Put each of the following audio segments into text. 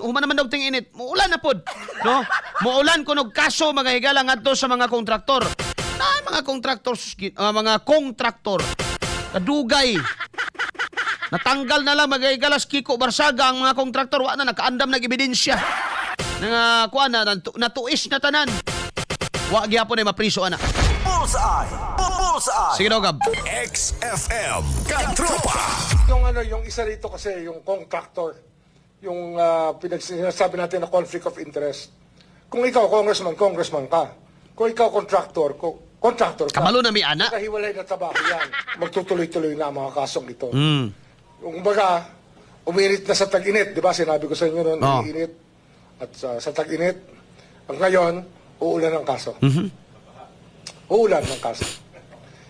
human naman daw ting init. Muulan na pod, no? Muulan kunog kaso mga higala ngadto sa mga kontraktor. Na mga kontraktor kadugay. Natanggal na lang mga higalas Kiko Barsaga ang mga kontraktor wa na nakaandam nag ebidensya. Nga kuan na natuis na tanan. Wa gyapon ay mapriso ana. Bullseye! Bullseye! Sige daw, Gab. XFM Katropa! Yung isa rito kasi, yung contractor, yung sinasabi natin na conflict of interest. Kung ikaw, congressman ka. Kung ikaw, contractor ka. Kabalo na mi ana. Kahiwalay na trabaho yan. Magtutuloy-tuloy na ang mga kasong ito. Mm. Yung baga, uminit na sa tag-init. Di ba? Sinabi ko sa inyo noon, uminit. At sa tag-init, ngayon, uulan ang kaso. Uulan ng kaso.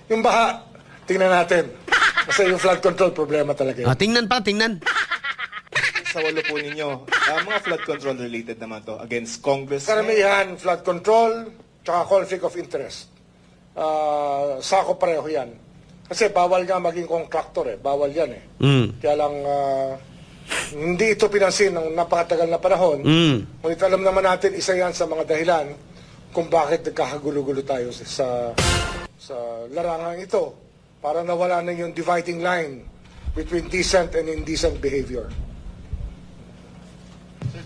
Yung baha, tingnan natin. Kasi yung flood control problema talaga yun. Tingnan. Sa walo po ninyo, mga flood control related naman to against Congress. Karamihan, flood control, tsaka conflict of interest. Sako pareho yan. Kasi bawal nga maging contractor eh. Bawal yan eh. Kaya lang, hindi ito pinansin ng napakatagal na panahon. Ngunit alam naman natin, isa yan sa mga dahilan kung bakit nagkakagulo-gulo tayo sa larangan ito. Para nawala na yung dividing line between decent and indecent behavior.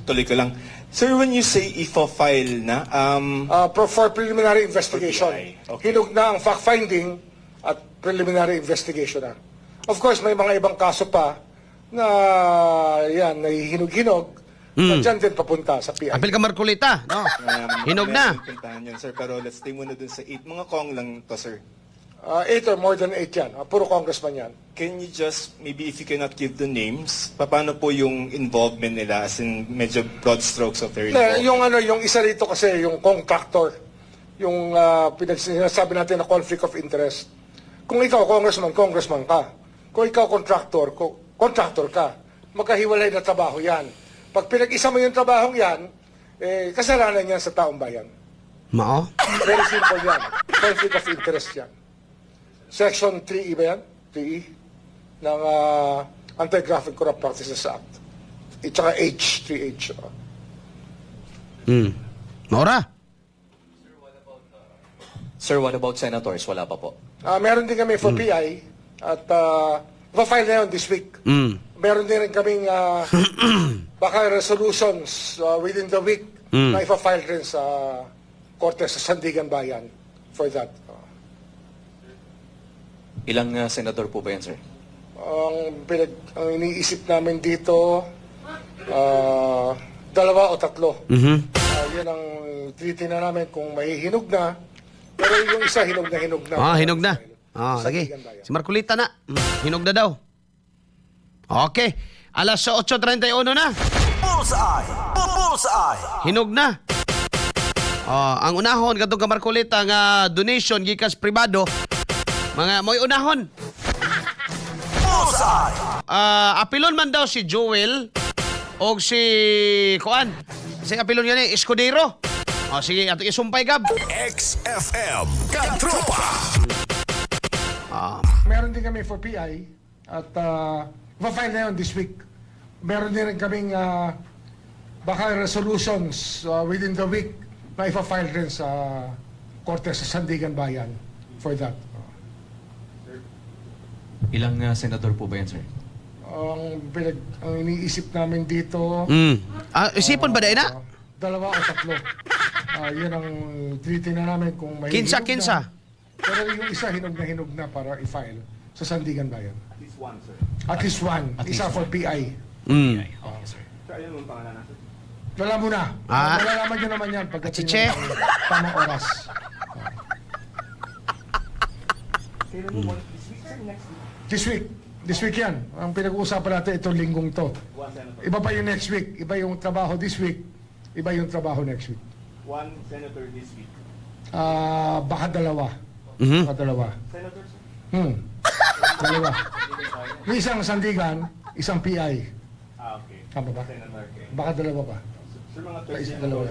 Tuloy ko lang. Sir, when you say ifo-file na, For preliminary investigation. Okay. Hinog na ang fact-finding at preliminary investigation na. Of course, may mga ibang kaso pa na yan, nahihinog-hinog na dyan din papunta sa PI. Apil ka Marcolita, no? Hinog na. Puntahan yun, sir. Pero let's stay muna dun sa 8. Mga kong lang to, sir. 8 or more than 8 yan. Puro congressman yan. Can you just, maybe if you cannot give the names, paano po yung involvement nila as in medyo broad strokes of their involvement? Yung isa rito kasi, yung contractor, yung sinasabi natin na conflict of interest. Kung ikaw, congressman ka. Kung ikaw, contractor ka. Magkahiwalay na trabaho yan. Pag pinag-isa mo yung trabahong yan, kasalanan yan sa taong bayan. Mao? Very simple yan. Conflict of interest yan. Section 3E ba yan? 3E? Ng Anti-Graft Corrupt Practices Act. At saka H, 3H. Maura? Sir, what about senators? Wala pa po. Meron din kami for PI at pa-file na yun this week. Meron din rin kaming baka resolutions within the week na ipa-file rin sa Korte sa Sandigan Bayan for that. Ilang senador po ba yan, sir? Ang iniisip namin dito, 2 o 3. Yan ang tinitingnan namin kung mahihinog na. Pero yung isa, hinog na. Hinog na. Lagi. Si Marcolita na. Hinog na daw. Okay. Alas 8:31 na. Bullseye! Bullseye! Hinog na. Ang unahon katong ka Marcolita nga donation gikas pribado. Mga moy unahon. Bullseye! Apilon man daw si Joel o si Kuan. Si apilon yan Escudero. Sige, ato isumpay, Gab. XFM Katropa! Meron din kami for PI at pa-file na yun this week. Meron din rin kaming baka resolutions within the week na ipa-file rin sa Korte sa Sandigan Bayan for that. Ilang senador po ba yan, sir? Ang iniisip namin dito, Isipon ba dahil na? 2 o 3. Yun ang tinitingnan namin kung may Kinsa. Pero yung isa hinog na para i-file sa Sandigan Bayan. At least one, sir. At least one. Isa for PI. Okay, sir. Sir, ayun mong pangalan natin. Wala muna. Malalaman nyo naman yan pagdating Chiche. ng tamang oras. This week yan. Ang pinag-uusapan natin itong linggong to. Iba pa yung next week. Iba yung trabaho this week. Iba yung trabaho next week. One senator this week. Baka 2. Baka 2. Senator, sir? Dalawa. Yung isang Sandigan, isang PI. Okay. Tama ba? Senator, okay. Baka 2 pa. Sir, mga Isang 30 dalawa.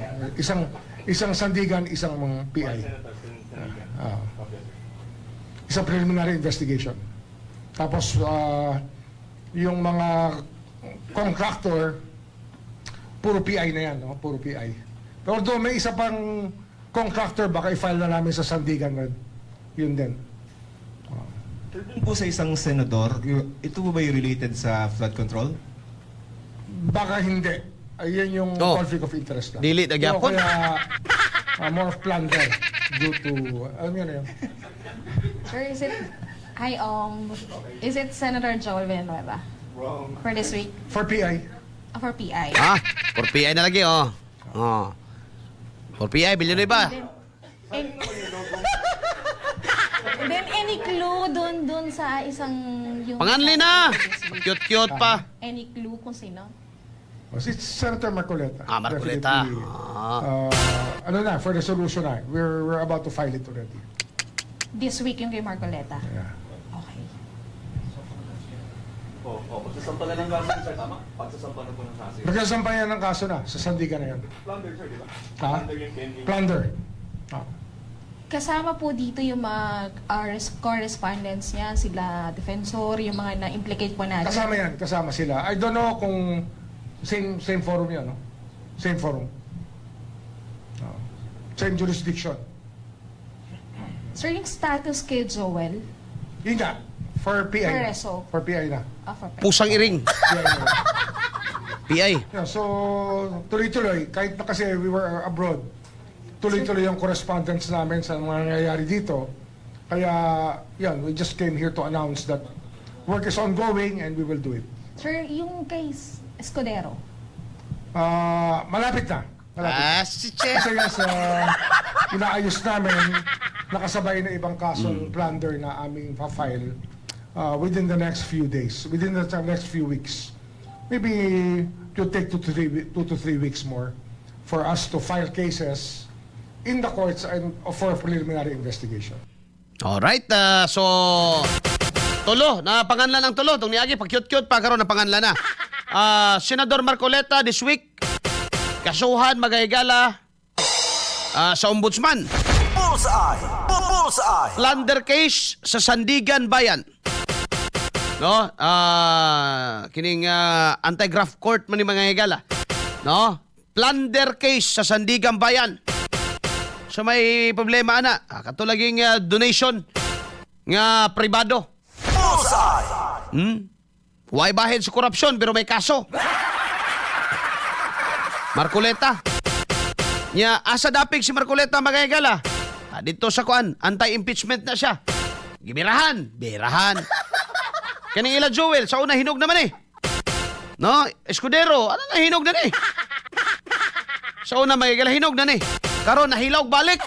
Isang Sandigan, isang mga PI. senator, Senator. Ah. Okay, sir. Isang preliminary investigation. Tapos, yung mga contractor, puro PI na yan, no? Puro PI. Pero although may isa pang contractor, baka i-file na namin sa Sandigan Red. Yun din. Dun po sa isang senador, ito po ba yung related sa flood control? Baka hindi. Ayan yung Oh. conflict of interest na. Dili, nagyapon. Kaya more of plunder due to, alam mo yun. Sir, is it Senator Joel Villanueva? Wrong. For this week? For PI. For PI? Ah, for PI na lagi, oh. Oh. For PI, Villanueva. And then any clue dun sa isang yung... Panganli na! Cute-cute pa. Any clue kung sino? It's Senator Marcoleta. Ah, Marcoleta. Definitely, Ah. ano na, for resolution na. We're about to file it already. This week yung kay Marcoleta? Yeah. Okay. Pagsasampalan ng kaso, sir, tama? Pagsasampalan po ng kaso. Nagsasampayan ng kaso na. Sa Sandigan na yan. Plunder, sir, di ba? Ha? Plunder. Ah. Kasama po dito yung mga correspondents niya, sila defensor, yung mga na-implicate po natin. Kasama yan. Kasama sila. I don't know kung same forum yan, no? Same forum. Ah. Same jurisdiction. Sir, yung status kay Joel, Yun nga. For PI. For na. reso. For PI na. for Pusang iring. PI na. PI. Yeah, so, tuloy-tuloy. Kahit na kasi we were abroad, tuloy-tuloy yung correspondence namin sa mga nangyayari dito. Kaya, yan, we just came here to announce that work is ongoing and we will do it. Sir, yung kay Escudero, Malapit na. Malapit. Si Che. Kasi yan sa inaayos namin, nakasabay na ibang kasong plunder na aming pa-file within the next few days, within the next few weeks. Maybe it will take 2 to 3 weeks more for us to file cases in the courts and for preliminary investigation. Alright, so tulo, napanganlan ng tulo. Itong niagi, pag cute-cute pa karon napanganlan na. Senador Marcoleta this week, kasuhan magahigala sa ombudsman. Bullseye! Bullseye! Plunder case sa Sandigan Bayan. No? Kining anti-graft court man ni mga higala. No? Plunder case sa Sandigan Bayan. So may problema ana, katulaging donation nga pribado. Bullseye! Huwag bahid sa korupsyon pero may kaso. Marcoleta. Nya asa dapig si Marcoleta magayagala. Dito sa kuan, anti-impeachment na siya. Gibirahan, birahan. Kaning ila Joel, sa una hinog naman eh. No, Escudero, ano na hinog na eh. Sa una magayagala hinog na eh. Karon nahilaw balik.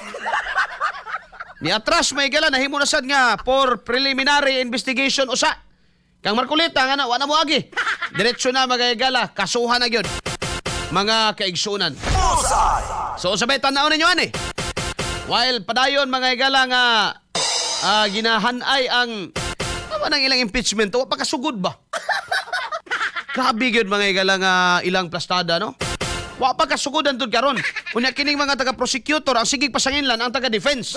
Ni atras magayagala nahimo na sad nga for preliminary investigation usa. Kang Marcoleta nga na, wala mo agi. Diretso na magayagala, kasuhan na gyud. Mga kaigsunan. So sabay tanaw ninyo ani. While padayon mga igala nga ginahanay ang ng ilang impeachment, wa pa kasugod ba? Grabe gyud mga igala nga ilang plastada, no? Wa pa kasugodan tud karon. Unya kining mga taga-prosecutor ang sigig pasanginlan ang taga-defense.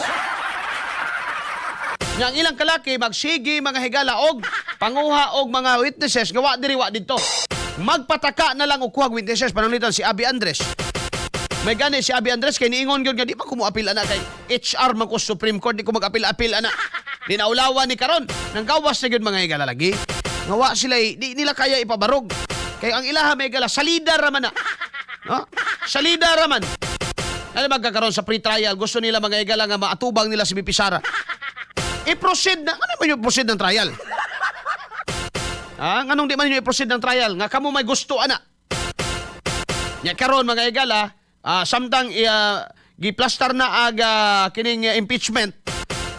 Yang ilang kalaki magsigi mga higala og panguha og mga witnesses nga wa diri wa didto. Magpataka na lang og kuhag witnesses pananglitan si Abby Andres. May gani si Abby Andres kay niingon gyud nga di pa ko moapil ana kay HR man ko Supreme Court di ko mag-apil-apil ana. Dinaulawan ni karon nang gawas na gyud mga higala lagi. Nga wa sila di nila kaya ipabarog. Kay ang ilaha may higala salida ra man na. No? Salida ra man. Ano magkakaroon sa pre-trial gusto nila mga higala nga maatubang nila si BP Sara. I-proceed na. Ano man yung proceed ng trial? Anong di man yung i-proceed ng trial? Nga kamo may gusto, ana. Nya karon mga igala, samtang giplastar na aga kining impeachment,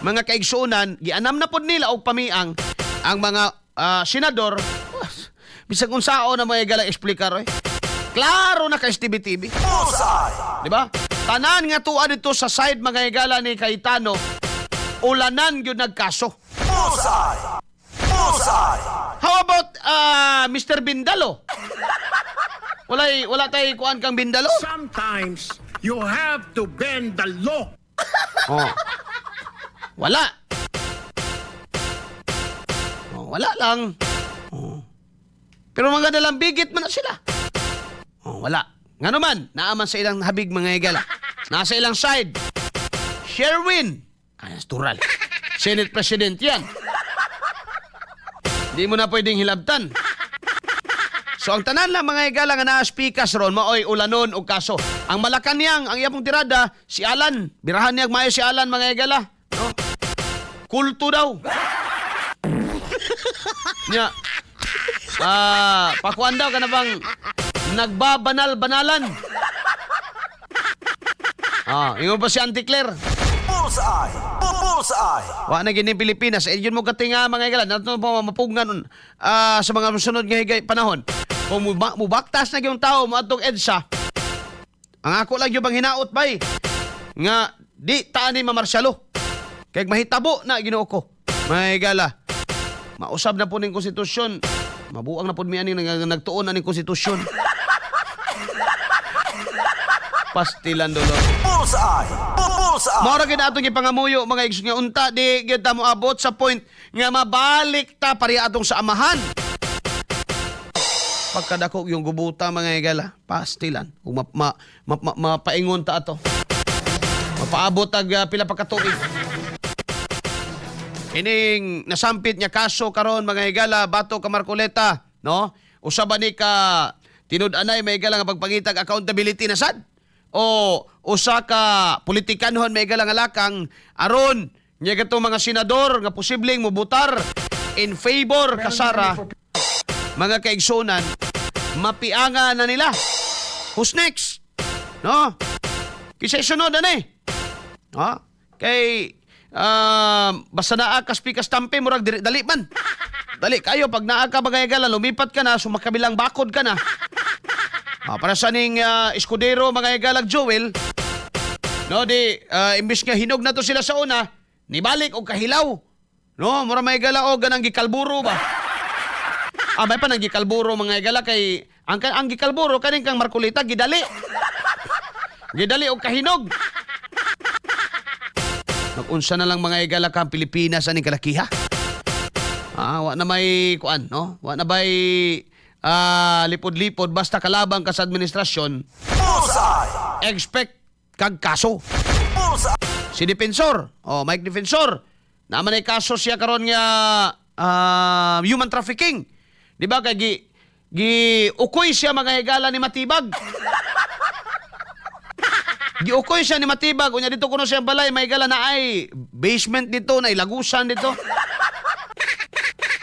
mga kaigsuunan, gianam na pod nila og pamiang ang mga senador. Bisag unsaon na mga igala eksplikar, eh. Klaro na kay STV-TV. Di ba? Tanan nga tuwa dito sa side mga igala ni Cayetano, ulanan yun nagkaso. Bullseye! Bullseye! How about Mr. Bindalo? Wala tayo kuan kang Bindalo? Sometimes you have to bend the law. Oh. Wala. Oh, wala lang. Oh. Pero mga dalang bigit man na sila. Oh, wala. Nga naman, naaman sa ilang habig mga higala. Nasa ilang side. Sherwin. Natural. Senate President yan. Di mo na pwedeng hilabtan. So ang tanan lang mga higala nga naa-speakas ron, maoy ulanon o kaso. Ang Malacanang, ang iyang tirada, si Alan. Birahan niya mayo si Alan mga higala. No? Kulto daw. Nya. Pakuan daw ka na bang nagbabanal-banalan. Ingon pa si Auntie Claire. Bullseye. Bullseye. Wa na gini Pilipinas. Yun mo katinga mga higala. Nato po mapugngan sa mga sunod nga panahon. Kung mubaktas na yung tao, maatong EDSA. Ang ako lang yung bang hinaot bay. Nga, di taan ni Mamarsyalo. Kaya mahitabo na ginoo ko. Mga higala. Mausab na po ng konstitusyon. Mabuang na po mi ani nagtuon na ng konstitusyon. Pastilan dolo. Bullseye. Bullseye. Mao ra gid atong ipangamuyo mga igsoon nga unta di gyud ta moabot sa point nga mabalik ta pari atong sa amahan. Pagkadako yung gubuta mga higala, pastilan. Kung mapaingon ta ato. Mapaabot ag pila pa ka tuig. Ining nasampit niya kaso karon mga higala bato ka Marcoleta, no? Usa ba ni ka tinud-anay may higala nga pagpangitag accountability na sad? O usa ka politikanhon may higala nga lakang aron nya katong mga senador nga posibleng mobutar in favor kasara mga kaigsunan mapianga na nila. Who's next? No? Kisay sunod ani. Ha? Kay basta naa ka speaker stampe murag dali man. Dali kayo pag naa ka bagay-gala lumipat ka na sumakabilang bakod ka na. Para sa ning Escudero mga igalag Joel, no di imbis nga hinog na to sila sa una, nibalik og kahilaw. No, mura may igala og ganang gikalburo ba? May pa nang gikalburo mga igala kay ang gikalburo kaning kang Marcoleta gidali. Gidali og kahinog. Nag-unsa na lang mga igala kang Pilipinas aning kalakiha. Wa na may kuan, no? Wa na bay lipod-lipod basta kalabang ka sa administrasyon. Bullseye. Expect kag kaso. Bullseye. Si Defensor, Mike Defensor, naman ay kaso siya karon nga human trafficking. Di ba kay ukoy siya mga higala ni Matibag. Giukoy siya ni Matibag. Unya dito kuno siya balay, may higala na ay basement dito, na ilagusan dito.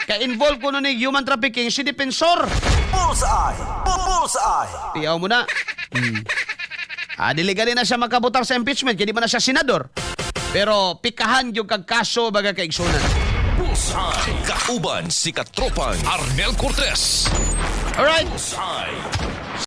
Kaya involved kuno ni human trafficking si Defensor. Bullseye. Bullseye. Tiyaw mo na. Diligali na siya makabutar sa impeachment, kaya di ba na siya senador. Pero pikahan yung kagkaso baga kaigsunan. Bullseye. Kauban si Katropang Arnel Cortez. Alright. Bullseye.